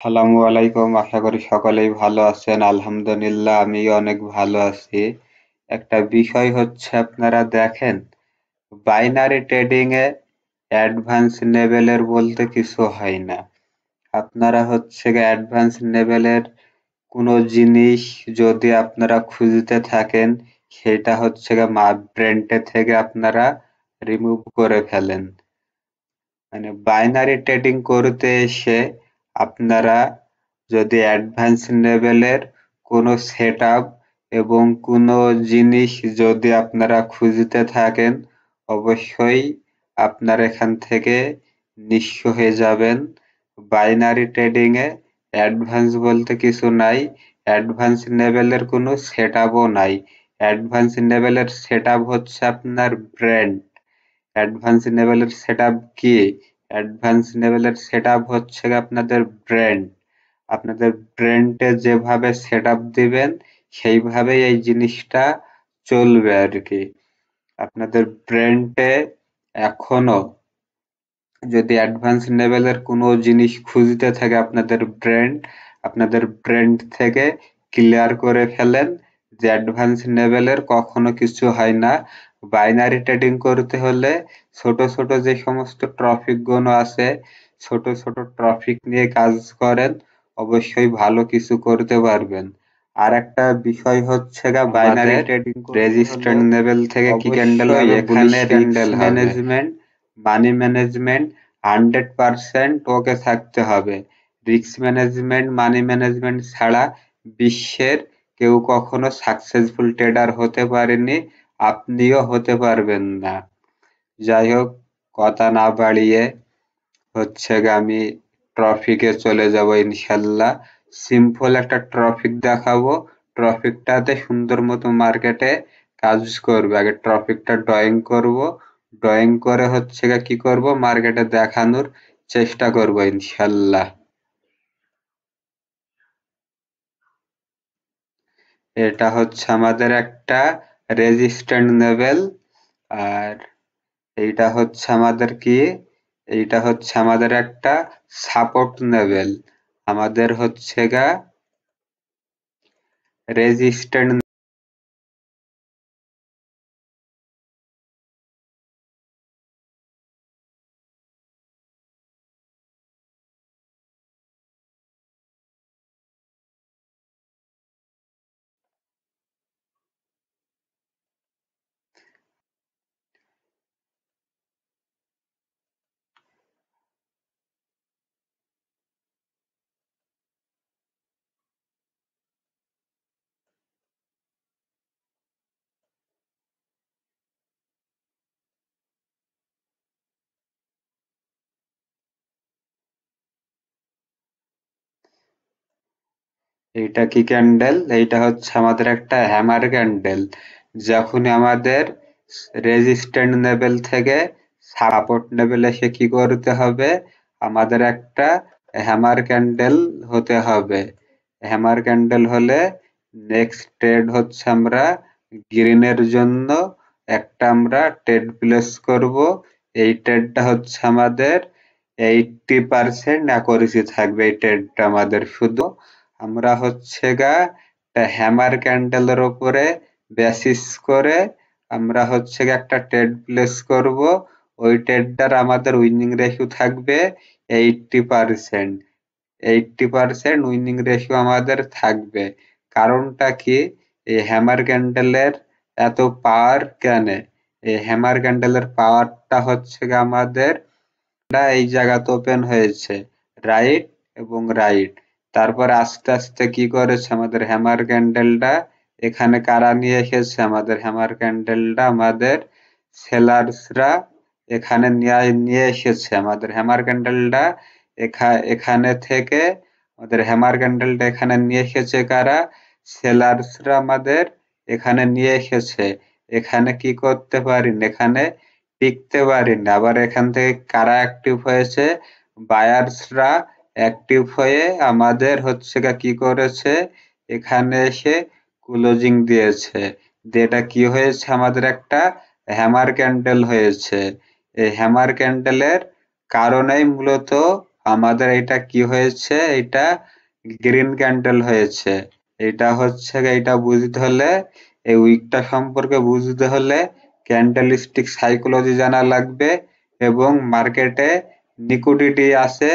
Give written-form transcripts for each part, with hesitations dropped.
আসসালামু আলাইকুম। আশা করি সকলেই ভালো আছেন। আলহামদুলিল্লাহ আমিও অনেক ভালো আছি। একটা বিষয় হচ্ছে আপনারা দেখেন, বাইনারি ট্রেডিং এ অ্যাডভান্স লেভেলের বলতে কিছু হয় না। আপনারা হচ্ছে গিয়ে অ্যাডভান্স লেভেলের কোনো জিনিস যদি আপনারা খুঁজতে থাকেন, সেটা হচ্ছে গিয়ে ব্রেনটে থেকে আপনারা রিমুভ করে ফেলেন। মানে বাইনারি ট্রেডিং করতে এসে আপনারা যদি অ্যাডভান্স লেভেলের কোনো সেটআপ এবং কোনো জিনিস যদি আপনারা খুঁজতে থাকেন, অবশ্যই আপনারা এখান থেকে নিঃস্ব হয়ে যাবেন। বাইনারি ট্রেডিং এ অ্যাডভান্স বলতে কিছু নাই। অ্যাডভান্স লেভেলের কোনো সেটআপও নাই। অ্যাডভান্স লেভেলের সেটআপ হচ্ছে আপনার ব্র্যান্ড। অ্যাডভান্স লেভেলের সেটআপ কি? অ্যাডভান্স লেভেলের সেটআপ হচ্ছে আপনাদের ব্র্যান্ড। আপনাদের ব্র্যান্ডে যেভাবে সেটআপ দিবেন সেইভাবেই এই জিনিসটা চলবে আর কি। আপনাদের ব্র্যান্ডে এখনো যদি অ্যাডভান্স লেভেলের কোনো জিনিস খুঁজতে থাকে আপনাদের ব্র্যান্ড থেকে ক্লিয়ার করে ফেলেন যে অ্যাডভান্স লেভেলের কখনো কিছু হয় না। বাইনারি ট্রেডিং করতে হলে ছোট ছোট যে সমস্ত ট্রফিক গুলো আছে, ছোট ছোট ট্রফিক নিয়ে কাজ করেন, অবশ্যই ভালো কিছু করতে পারবেন। আর একটা বিষয় হচ্ছে বাইনারি ট্রেডিং রেজিস্ট্যান্ট লেভেল থেকে কি ক্যান্ডেল হবে, এখানে রিস্ক ম্যানেজমেন্ট, মানি ম্যানেজমেন্ট 100% ওকে থাকতে হবে। রিস্ক ম্যানেজমেন্ট, মানি ম্যানেজমেন্ট ছাড়া বিশ্বের কেউ কখনো সাকসেসফুল ট্রেডার হতে পারেনি, আপনিও হতে পারবেন না। যাই হোক, কথা না বাড়িয়ে হচ্ছে আমি ট্রফিকে চলে যাব ইনশাল্লাহ। সিম্পল একটা ট্রফিক দেখাবো, ট্রফিকটাতে সুন্দর মতো মার্কেটে কাজ করবে। আগে ট্রফিকটা ড্রয়িং করব, ড্রয়িং করে হচ্ছে কি করব, মার্কেটে দেখানোর চেষ্টা করব ইনশাল্লাহ। এটা হচ্ছে আমাদের একটা রেজিস্ট্যান্ট লেভেল। আর এইটা হচ্ছে আমাদের কি, এইটা হচ্ছে আমাদের একটা সাপোর্ট লেভেল। আমাদের হচ্ছে রেজিস্ট্যান্ট। এইটা কি ক্যান্ডেল? এইটা হচ্ছে আমাদের একটা হ্যামার ক্যান্ডেল। যখন আমাদের রেজিস্ট্যান্ট লেভেল থেকে সাপোর্ট লেভেল এসে কি করতে হবে, আমাদের একটা হ্যামার ক্যান্ডেল হতে হবে। হ্যামার ক্যান্ডেল হলে নেক্সট ট্রেড হচ্ছে আমরা গ্রিনের জন্য একটা আমরা ট্রেড প্লেস করব। এই ট্রেডটা হচ্ছে আমাদের 80% অ্যাকুরেসি থাকবে। এই ট্রেডটা আমাদের শুধু আমরা হচ্ছে হ্যামার ক্যান্ডেলের উপরে বেসিস করে আমরা হচ্ছে একটা ট্রেড প্লেস করব। ওই ট্রেডটার আমাদের উইনিং রেশিও থাকবে 80%। 80% উইনিং রেশিও আমাদের থাকবে। কারণটা কি? এই হ্যামার ক্যান্ডেলের এত পাওয়ার কেন? এই হ্যামার ক্যান্ডেলের পাওয়ারটা হচ্ছে আমাদের এই জায়গাতে ওপেন হয়েছে রাইট এবং রাইট, তারপর আস্তে আস্তে কি করেছে আমাদের হ্যামার ক্যান্ডেলটা এখানে কারা নিয়ে এসেছে, আমাদের হ্যামার ক্যান্ডেলটা আমাদের সেলার্সরা এখানে নিয়ে নিয়ে এসেছে। আমাদের হ্যামার ক্যান্ডেলটা এখানে থেকে আমাদের হ্যামার ক্যান্ডেলটা এখানে নিয়ে এসেছে কারা, সেলার্সরা আমাদের এখানে নিয়ে এসেছে। এখানে কি করতে পারিনি, এখানে টিকতে পারিনি। আবার এখান থেকে কারা অ্যাক্টিভ হয়েছে, বায়ার্সরা অ্যাক্টিভ হয়ে আমাদের হচ্ছে কি করেছে, এখানে এসে ক্লোজিং দিয়েছে। যেটা কি হয়েছে, আমাদের একটা হ্যামার ক্যান্ডেল হয়েছে। এই হ্যামার ক্যান্ডেলের কারণেই মূলত আমাদের এটা কি হয়েছে, এটা গ্রিন ক্যান্ডেল হয়েছে। এটা হচ্ছে এটা বুঝতে হলে, এই উইকটা সম্পর্কে বুঝতে হলে ক্যান্ডেল স্টিক সাইকোলজি জানা লাগবে এবং মার্কেটে লিকুইডিটি আছে,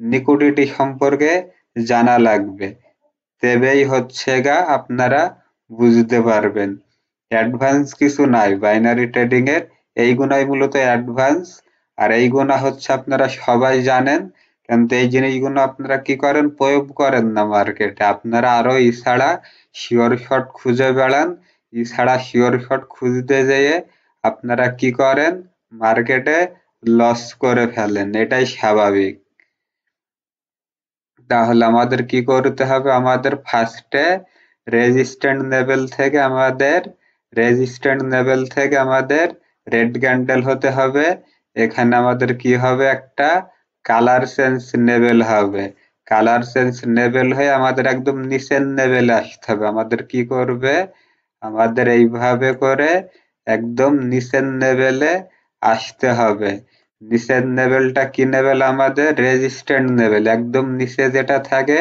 লিকুইডিটি সম্পর্কে জানা লাগবে। তবেই হচ্ছে আপনারা বুঝতে পারবেন। অ্যাডভান্স কিছু নাই বাইনারি ট্রেডিং এর, এইগুলাই মূলত অ্যাডভান্স। আর এইগুলা হচ্ছে আপনারা সবাই জানেন, কিন্তু এই জিনিসগুলো আপনারা কি করেন, প্রয়োগ করেন না মার্কেটে। আপনারা আরো ইছাড়া শিওর শর্ট খুঁজে বেড়ান, ইছাড়া শিওর শর্ট খুঁজতে যেয়ে আপনারা কি করেন, মার্কেটে লস করে ফেলেন, এটাই স্বাভাবিক। তাহলে আমাদের কি করতে হবে, আমাদের ফার্স্টে রেজিস্ট্যান্ট লেভেল থেকে আমাদের রেড ক্যান্ডেল হতে হবে। এখানে আমাদের কি হবে, একটা কালার চেঞ্জ লেভেল হবে। কালার চেঞ্জ লেভেল হয়ে আমাদের একদম নিচের লেভেলে আসতে হবে। আমাদের কি করবে, আমাদের এইভাবে করে একদম নিচের লেভেলে আসতে হবে। নিচের লেভেলটা কি লেভেল, আমাদের রেজিস্ট্যান্ট লেভেল। একদম নিচে যেটা থাকে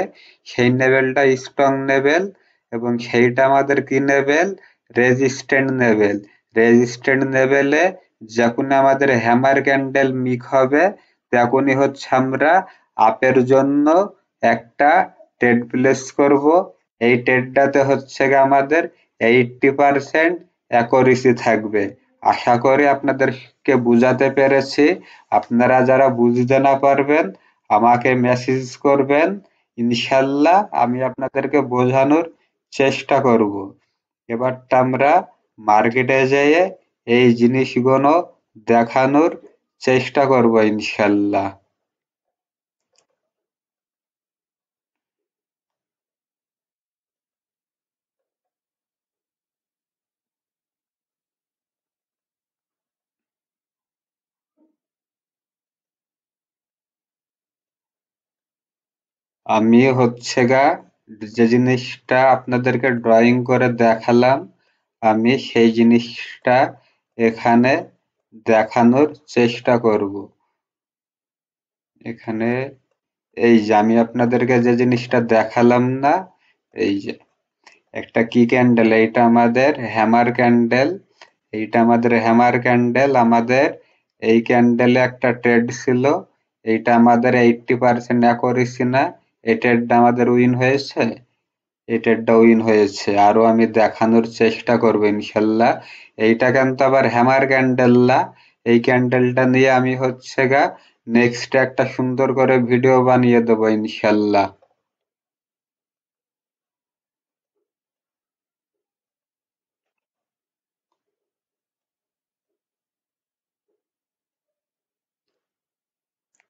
সেই লেভেলটা স্ট্রং লেভেল, এবং সেইটা আমাদের কি লেভেল, রেজিস্ট্যান্ট লেভেল। রেজিস্ট্যান্ট লেভেলে যখন আমাদের হ্যামার ক্যান্ডেল মিক হবে, তখনই হচ্ছে আমরা আপের জন্য একটা ট্রেড প্লেস করব। এই ট্রেডটাতে হচ্ছে আমাদের 80% অ্যাকুরেসি থাকবে। আশা করি আপনাদেরকে বুঝাতে পেরেছি। আপনারা যারা বুঝতে না পারবেন আমাকে মেসেজ করবেন, ইনশাল্লাহ আমি আপনাদেরকে বোঝানোর চেষ্টা করব। এবারটা আমরা মার্কেটে যেয়ে এই জিনিসগুলো দেখানোর চেষ্টা করব ইনশাল্লাহ। আমি হচ্ছে যে জিনিসটা আপনাদেরকে ড্রয়িং করে দেখালাম, আমি সেই জিনিসটা এখানে দেখানোর চেষ্টা করব। এখানে এই যে আমি আপনাদেরকে যে জিনিসটা দেখালাম না, এই যে একটা কি ক্যান্ডেল, এইটা আমাদের হ্যামার ক্যান্ডেল। এইটা আমাদের হ্যামার ক্যান্ডেল। আমাদের এই ক্যান্ডেলে একটা ট্রেড ছিল, এইটা আমাদের 80% অ্যাকুরেসি না, এই ট্রেডটা আমাদের উইন হয়েছে, এই ট্রেডটা উইন হয়েছে। আরো আমি দেখানোর চেষ্টা করবো ইনশাল্লাহ। এইটা কিন্তু আবার হ্যামার ক্যান্ডেল না, এই ক্যান্ডেলটা নিয়ে আমি হচ্ছে নেক্সট একটা সুন্দর করে ভিডিও বানিয়ে দেবো ইনশাল্লাহ।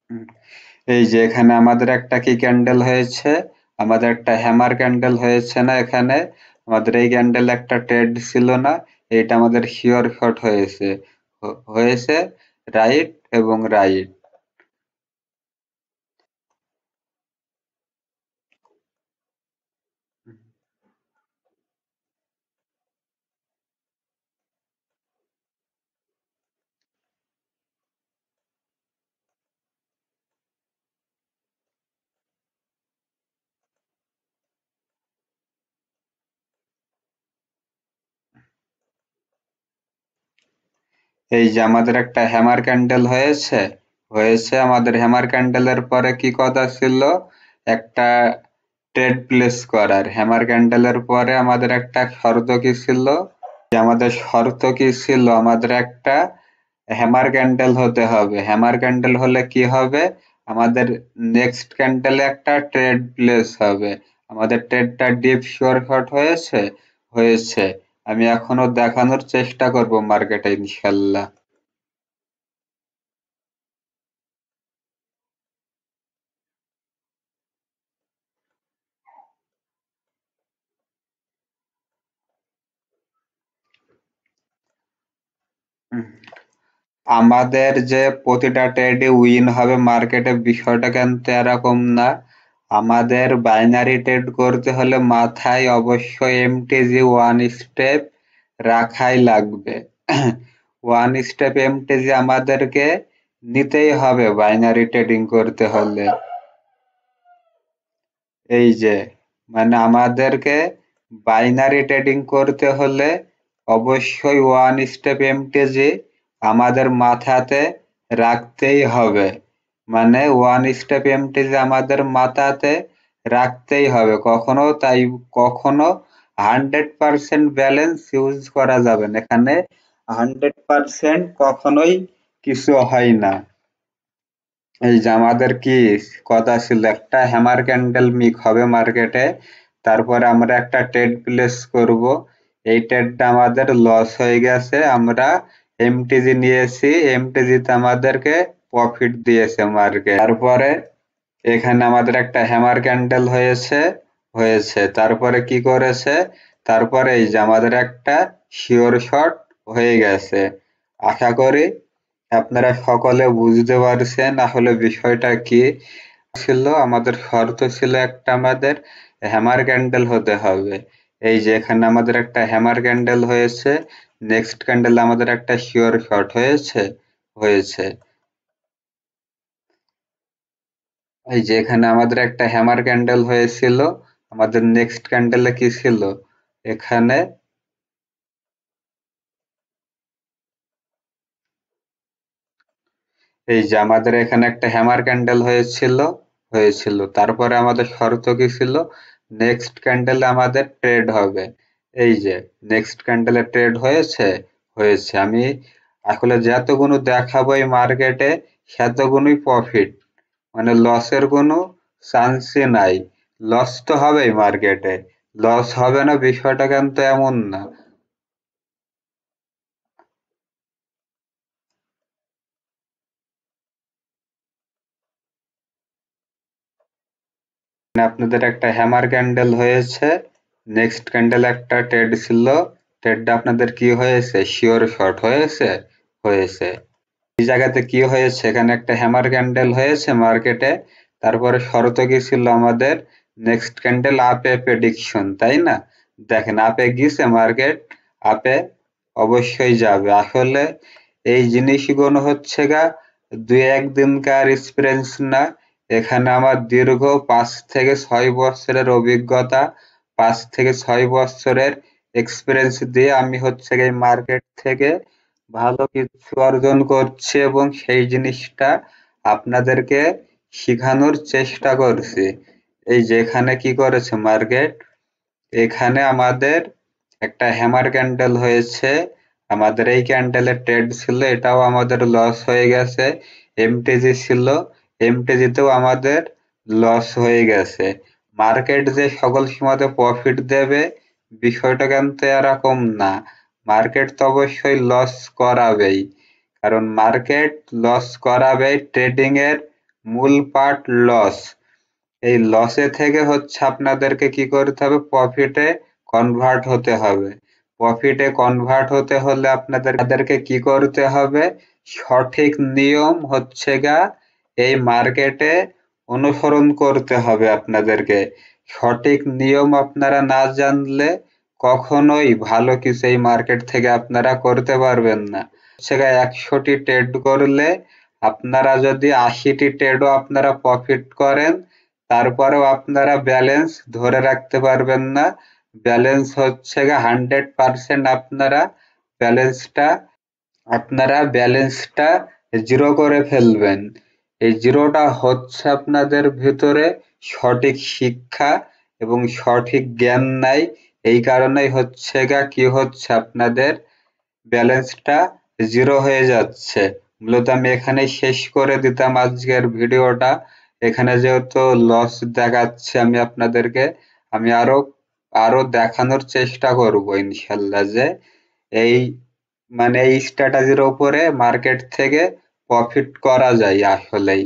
হুম। এই যে এখানে আমাদের একটা কি ক্যান্ডেল হয়েছে, আমাদের একটা হ্যামার ক্যান্ডেল হয়েছে না এখানে। আমাদের এই ক্যান্ডেল একটা ট্রেড ছিল না, এইটা আমাদের শিওর শট হয়েছে। হয়েছে রাইট এবং রাইট। এই যে আমাদের একটা হ্যামার ক্যান্ডেল হয়েছে, আমাদের হ্যামার ক্যান্ডেলের পরে কি কথা ছিল, একটা ট্রেড প্লেস করার। হ্যামার ক্যান্ডেলের পরে আমাদের একটা শর্ত কি ছিল, যে আমাদের শর্ত কি ছিল, আমাদের একটা হ্যামার ক্যান্ডেল হতে হবে। হ্যামার ক্যান্ডেল হলে কি হবে, আমাদের নেক্সট ক্যান্ডেলে একটা ট্রেড প্লেস হবে। আমাদের ট্রেডটা ডিপ শিওর শট হয়েছে, হয়েছে। আমি এখনো দেখানোর চেষ্টা করব মার্কেটে ইনশাল্লাহ। হুম। আমাদের যে প্রতিটা ট্রেডে উইন হবে মার্কেটে, বিষয়টা কিন্তু এরকম না। আমাদের বাইনারি ট্রেড করতে হলে মাথায় অবশ্যই এমটিজি ওয়ান স্টেপ রাখাই লাগবে। ওয়ান স্টেপ এমটিজি আমাদেরকে নিতেই হবে বাইনারি ট্রেডিং করতে হলে। এই যে মানে আমাদেরকে বাইনারি ট্রেডিং করতে হলে অবশ্যই ওয়ান স্টেপ এমটিজি আমাদের মাথাতে রাখতেই হবে। মানে ওয়ান স্টেপ এমটিজি আমাদের মাথাতে রাখতেই হবে, কখনো তাই কখনো 100% ব্যালেন্স ইউজ করা যাবে না, এখানে 100% কখনোই কিছু হয় না। এই যে আমাদের কি কথা ছিল, একটা হ্যামার ক্যান্ডেল মিক হবে মার্কেটে, তারপরে আমরা একটা ট্রেড প্লেস করব। এই ট্রেডটা আমাদের লস হয়ে গেছে, আমরা এমটিজি নিয়েছি, এমটিজিতে আমাদেরকে প্রফিট দিয়েছে মার্কেট। তারপরে এখানে আমাদের একটা হ্যামার ক্যান্ডেল হয়েছে তারপরে কি করেছে, তারপরে এই যে আমাদের একটা শিওর শট হয়ে গেছে। আশা করি আপনারা সকলে বুঝতে পারছেন আসলে বিষয়টা কি ছিল। আমাদের শর্ত ছিল একটা, আমাদের হ্যামার ক্যান্ডেল হতে হবে। এই যে এখানে আমাদের একটা হ্যামার ক্যান্ডেল হয়েছে, নেক্সট ক্যান্ডেল আমাদের একটা শিওর শট হয়েছে। এই যে এখানে আমাদের একটা হ্যামার ক্যান্ডেল হয়েছিল, আমাদের নেক্সট ক্যান্ডেলে কি ছিল, এখানে এই যে আমাদের এখানে একটা হ্যামার ক্যান্ডেল হয়েছিল তারপরে আমাদের শর্ত কি ছিল, নেক্সট ক্যান্ডেলে আমাদের ট্রেড হবে। এই যে নেক্সট ক্যান্ডেলে ট্রেড হয়েছে। আমি আসলে যতগুলো দেখাবো এই মার্কেটে সেতগুলোই প্রফিট, মানে লসের কোনো চান্সই নাই। লস তো হবেই মার্কেটে, লস হবে না বিষয়টা কিন্তু এমন না। আপনাদের একটা হ্যামার ক্যান্ডেল হয়েছে, নেক্সট ক্যান্ডেল একটা ট্রেড ছিল, ট্রেডটা আপনাদের কি হয়েছে, শিওর শর্ট হয়েছে। এই জায়গাতে কি হয়েছে, এখানে একটা হ্যামার ক্যান্ডেল হয়েছে মার্কেটে, তারপরে শর্ত কি ছিল আমাদের, নেক্সট ক্যান্ডেল আপে প্রেডিকশন, তাই না? দেখেন আপে গিয়েছে মার্কেট, আপে অবশ্যই যাবে। আসলে এই জিনিসগুলো হচ্ছে গা দুই একদিনকার এক্সপিরিয়েন্স না, এখানে আমার দীর্ঘ 5 থেকে 6 বছরের অভিজ্ঞতা, 5 থেকে 6 বছরের এক্সপিরিয়েন্স দিয়ে আমি হচ্ছে গিয়ে এই মার্কেট থেকে ভালো কিছু অর্জন করছি এবং সেই জিনিসটা আপনাদেরকে শিখানোর চেষ্টা করছি। এই যে এখানে কি করেছে মার্কেট, এখানে আমাদের একটা হ্যামার ক্যান্ডেল হয়েছে, আমাদের এই ক্যান্ডেলের ট্রেড ছিল, এটাও আমাদের লস হয়ে গেছে। এমটিজি ছিল, এমটিজিতেও আমাদের লস হয়ে গেছে। মার্কেট যে সকল সময়তে প্রফিট দেবে বিষয়টা কিন্তু এরকম না, মার্কেট তো অবশ্যই লস করাবেই, কারণ মার্কেট লস করাবেই, ট্রেডিং এর মূল পার্ট লস। এই লসে থেকে হচ্ছে আপনাদেরকে কি করতে হবে, প্রফিটে কনভার্ট হতে হবে। প্রফিটে কনভার্ট হতে হলে আপনাদেরকে কি করতে হবে, সঠিক নিয়ম হচ্ছে গা এই মার্কেটে অনুসরণ করতে হবে আপনাদেরকে। সঠিক নিয়ম আপনারা না জানলে কখনোই ভালো কিছু এই মার্কেট থেকে আপনারা করতে পারবেন না। হচ্ছে গা 100টি ট্রেড করলে আপনারা যদি 80টি ট্রেডও আপনারা প্রফিট করেন, তারপরেও আপনারা ব্যালেন্স ধরে রাখতে পারবেন না। ব্যালেন্স হচ্ছে গা 100% ব্যালেন্সটা আপনারা জিরো করে ফেলবেন। এই জিরোটা হচ্ছে আপনাদের ভিতরে সঠিক শিক্ষা এবং সঠিক জ্ঞান নাই, এই কারণেই হচ্ছে গা কি হচ্ছে আপনাদের ব্যালেন্সটা জিরো হয়ে যাচ্ছে। মূলত আমি এখানেই শেষ করে দিতাম আজকের ভিডিওটা। এখানে যেহেতু লস দেখাচ্ছে আমি আপনাদেরকে, আমি আরো আরো দেখানোর চেষ্টা করব ইনশাল্লাহ যে এই মানে এই স্ট্র্যাটেজির উপরে মার্কেট থেকে প্রফিট করা যায় আসলেই।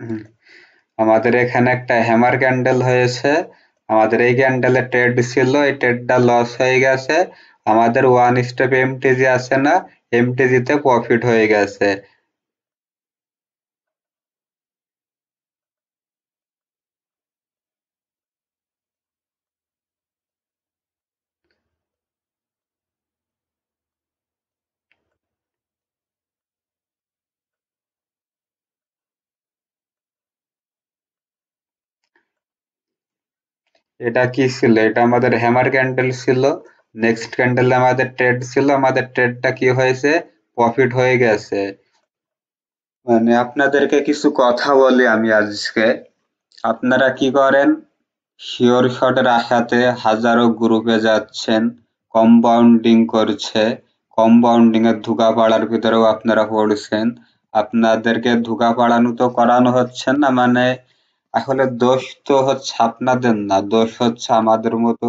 হুম। আমাদের এখানে একটা হ্যামার ক্যান্ডেল হয়েছে, আমাদের এই ক্যান্ডেলে ট্রেড ছিল, এই ট্রেডটা লস হয়ে গেছে। আমাদের ওয়ান স্টেপ এমটিজি আছে না, এমটিজিতে প্রফিট হয়ে গেছে। এটা কি ছিল? এটা আমাদের হ্যামার ক্যান্ডেল ছিল। নেক্সট ক্যান্ডেলে আমাদের ট্রেড ছিল, আমাদের ট্রেডটা কি হয়েছে, প্রফিট হয়ে গেছে। মানে আপনাদেরকে কিছু কথা বলি আমি আজকে। আপনারা কি করেন, শিওর শটের আশাতে হাজারো গ্রুপে যাচ্ছেন, কম্পাউন্ডিং করছে, কম্পাউন্ডিং এর ধোঁকা পাড়ার ভিতরেও আপনারা পড়ছেন। আপনাদেরকে ধোঁকা পাড়ানো তো করানো হচ্ছে না, মানে আসলে দোষ তো হচ্ছে আপনাদের না, দোষ হচ্ছে আমাদের মতো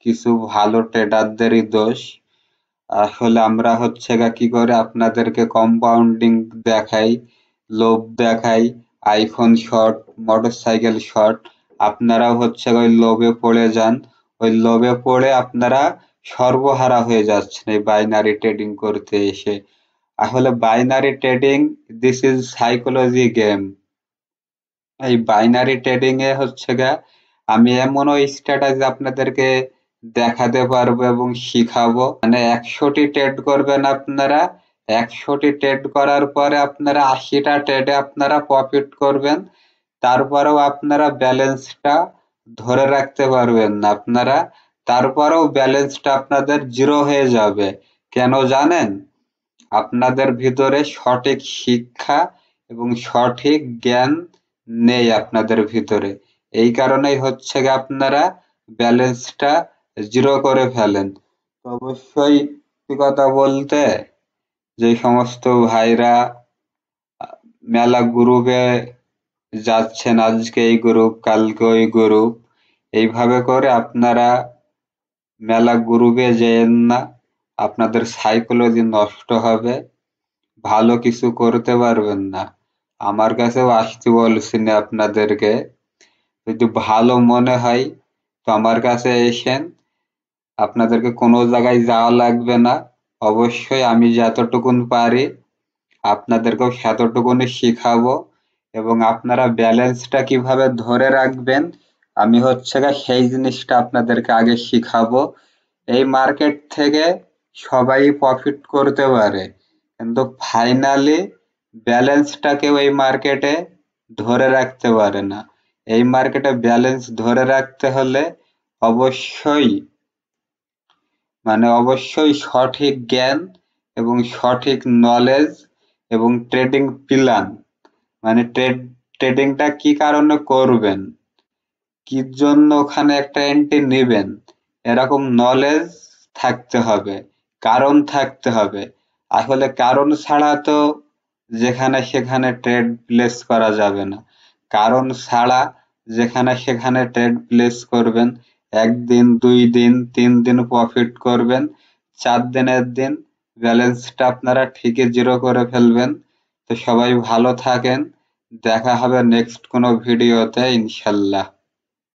কিছু ভালো ট্রেডারদেরই দোষ। আসলে আমরা হচ্ছে গা কি করে আপনাদেরকে কম্পাউন্ডিং দেখাই, লোভ দেখাই, আইফোন শর্ট, মোটরসাইকেল শর্ট, আপনারাও হচ্ছে ওই লোভে পড়ে যান। ওই লোভে পড়ে আপনারা সর্বহারা হয়ে যাচ্ছেন এই বাইনারি ট্রেডিং করতে এসে। আসলে binary trading, this is psychology game. এই বাইনারি ট্রেডিং এ হচ্ছে গা আমি এমনও স্ট্র্যাটেজি আপনাদেরকে দেখাতে পারবো এবং শিখাবো, মানে 100টি ট্রেড করবেন আপনারা, 100টি ট্রেড করার পরে আপনারা 80টা ট্রেডে আপনারা প্রফিট করবেন, তারপরেও আপনারা ব্যালেন্সটা ধরে রাখতে পারবেন না আপনারা, তারপরেও ব্যালেন্সটা আপনাদের জিরো হয়ে যাবে। কেন জানেন? আপনাদের ভিতরে সঠিক শিক্ষা এবং সঠিক জ্ঞান নেই আপনাদের ভিতরে। এই কারণেই হচ্ছে গিয়ে আপনারা ব্যালেন্সটা জিরো করে ফেলেন। তো অবশ্যই সত্যি কথা বলতে, যে সমস্ত ভাইরা মেলা গ্রুপে যাচ্ছেন, আজকে এই গ্রুপ কালকে ওই গ্রুপ, এইভাবে করে আপনারা মেলা গ্রুপে যেয়েন না, আপনাদের সাইকোলজি নষ্ট হবে, ভালো কিছু করতে পারবেন না। আমার কাছেও আসতে বলছি না আপনাদেরকে, যদি ভালো মনে হয় তো আমার কাছে এসেন, আপনাদেরকে কোনো জায়গায় যাওয়া লাগবে না। অবশ্যই আমি যতটুকুন পারি আপনাদেরকেও সেতটুকুনি শিখাবো, এবং আপনারা ব্যালেন্সটা কিভাবে ধরে রাখবেন আমি হচ্ছে গা সেই জিনিসটা আপনাদেরকে আগে শিখাবো। এই মার্কেট থেকে সবাই প্রফিট করতে পারে, কিন্তু ফাইনালি ব্যালেন্সটাকে ওই মার্কেটে ধরে রাখতে পারে না। এই মার্কেটে ব্যালেন্স ধরে রাখতে হলে অবশ্যই, মানে অবশ্যই সঠিক জ্ঞান এবং সঠিক নলেজ এবং ট্রেডিং প্ল্যান, মানে ট্রেডিংটা কি কারণে করবেন, কি জন্য ওখানে একটা এন্ট্রি নেবেন, এরকম নলেজ থাকতে হবে, কারণ থাকতে হবে। আসলে কারণ ছাড়া তো যেখানে সেখানে ট্রেড প্লেস করা যাবে না। কারণ ছাড়া যেখানে সেখানে ট্রেড প্লেস করবেন, একদিন, 2 দিন, 3 দিন প্রফিট করবেন, 4 দিনের দিন ব্যালেন্সটা আপনারা ঠিকই জিরো করে ফেলবেন। তো সবাই ভালো থাকেন, দেখা হবে নেক্সট কোনো ভিডিওতে ইনশাল্লাহ।